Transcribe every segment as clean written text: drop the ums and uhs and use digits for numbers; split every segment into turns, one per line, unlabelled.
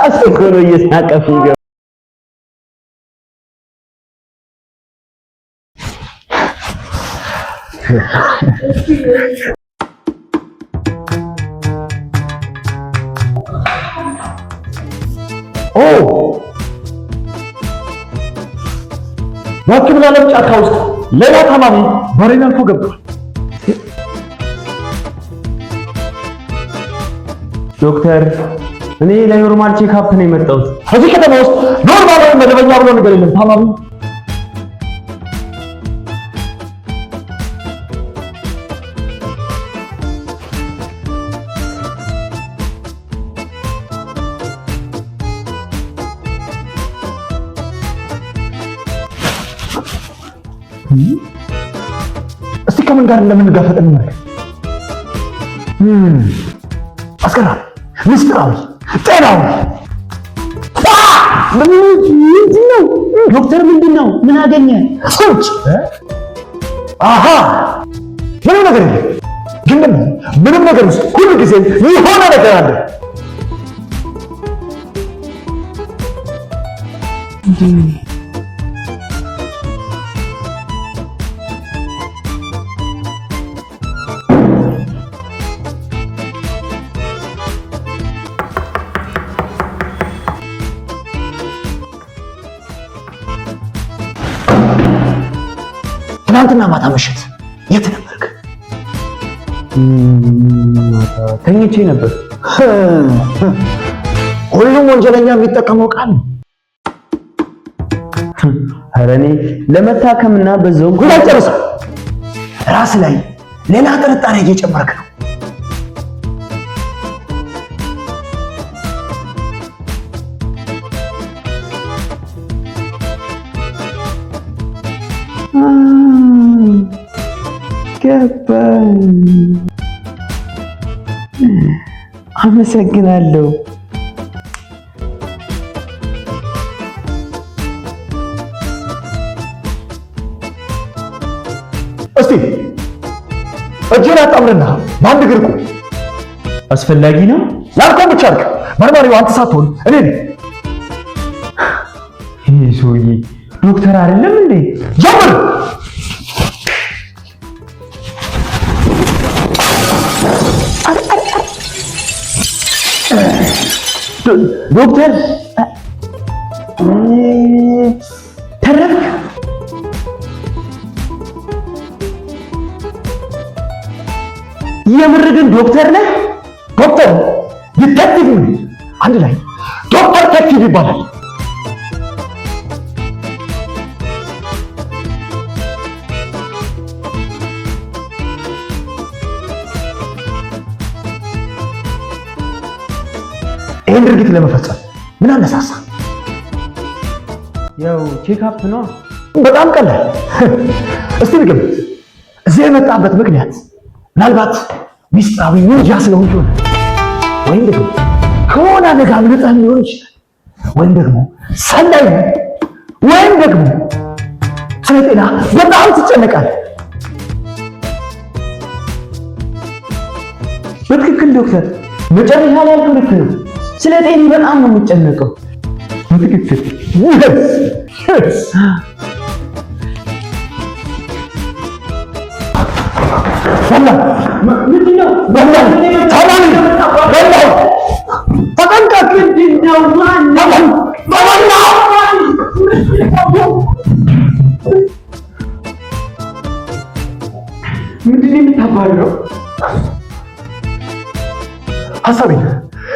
አስኮሮ እየሳቀፍ ይገባ
በሕክምና ጫካ ውስጥ ሌላ ታማሚ በሬን አልፎ ገብቷል።
ዶክተር እኔ ለኖርማል ቼክአፕ ነው የመጣሁት።
እዚህ ከተማ ውስጥ ኖርማል ወይም መደበኛ ብሎ ነገር የለም። ታማሚ እስቲ ከምን ጋር እንደምንጋፈጥ እንመልከት። አስገራሚ፣ ምስጢራዊ፣ ጤናዊ
ምንድን ነው ዶክተር? ምንድን ነው? ምን አገኘ?
ሰዎች ምንም ነገር የለም። ግን ደግሞ ምንም ነገር ውስጥ ሁሉ ጊዜ የሆነ ነገር አለ። ትናንትና ማታ ምሽት የት ነበርክ?
ማታ ተኝቼ ነበር።
ሁሉም ወንጀለኛ የሚጠቀመው ቃል ነው።
ኧረ እኔ ለመታከምና በዛውም
ጉዳይ ጨርሰው ራስ ላይ ሌላ ጥርጣሬ እየጨመርክ ነው።
ገባኝ። አመሰግናለሁ።
እስቲ እጅን አጣምርና በአንድ እግር ቁም።
አስፈላጊ ነው?
ያልከውን ብቻ አድርግ። መርማሪው አንተ ሳትሆን እኔ ነኝ።
ይሄ ሰውዬ ዶክተር አይደለም እንዴ?
ጀምር።
ዶክተር ተረፍክ? የምር ግን ዶክተር ነህ?
ዶክተር ዲቴክቲቭ ነው። አንድ ላይ ዶክተር ቴክቲቭ ይባላል። ይህን ድርጊት ለመፈጸም ምን አነሳሳ?
ያው ቼክአፕ ነው።
በጣም ቀላል። እስቲ ንገረኝ፣ እዚህ የመጣበት ምክንያት ምናልባት ሚስጥራዊ ውንጃ ስለሆንክ ይሆናል፣ ወይም ደግሞ ከሆነ አደጋ አምልጠህ ሊሆን ይችላል፣ ወይም ደግሞ ሰላይ ነህ፣ ወይም ደግሞ ስለ ጤና በጣም ትጨነቃለህ።
በትክክል ዶክተር፣ መጨረሻ ላይ ያልከው ልክ ነው። ስለ ጤና በጣም ነው የምጨነቀው። በትክክል ምንድን ነው የምታባረው?
ሐሳቤን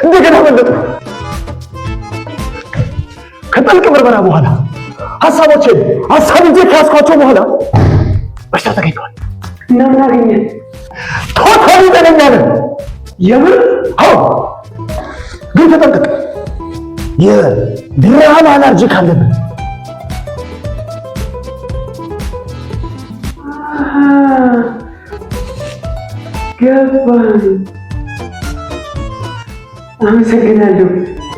እንደገና መለጡ። ከጥልቅ ምርመራ በኋላ ሐሳቦቼን አሳብጄ ካስኳቸው በኋላ በሽታ ተገኝቷል።
እና ምን አገኘ?
ቶታሊ ጤነኛ ነን።
የምር?
አዎ፣ ግን ተጠንቀቅ። የድራማ አለርጂ ካለብን
ገባኝ። አመሰግናለሁ።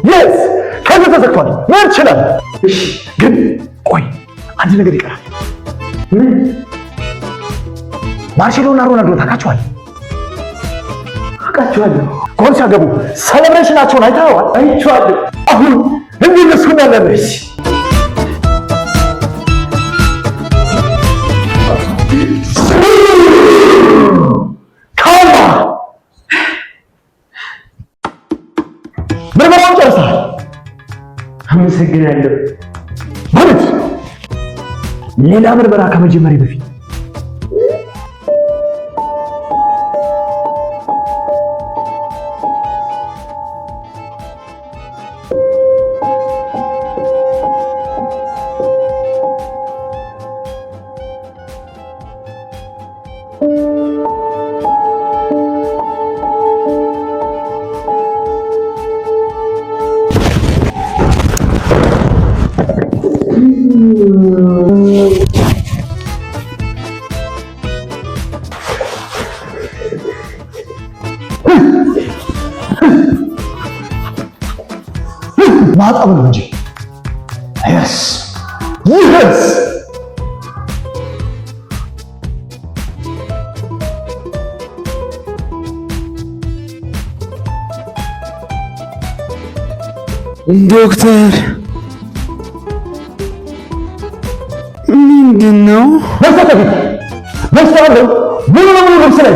የስ ከዚህ ተዘግቷል። ምን ይችላል? እሺ፣ ግን ቆይ አንድ ነገር ይቀራል።
ምን?
ማርሴሎና ሮናልዶ ታውቃቸዋል?
አውቃቸዋለሁ።
ጎል ሲያገቡ ሴሌብሬሽናቸውን አይተኸዋል?
አይቼዋለሁ።
አሁን እንዲህ መስኩን ያለበች ካላ ምርመራውን ጨርሰሃል።
አመሰግናለሁ።
ማለት ሌላ ምርመራ ከመጀመሪያ በፊት ማጠብ ነው እንጂ yes yes
ዶክተር ምንድን ነው?
መስጠት ሙሉ ለሙሉ ልብስ ላይ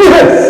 yes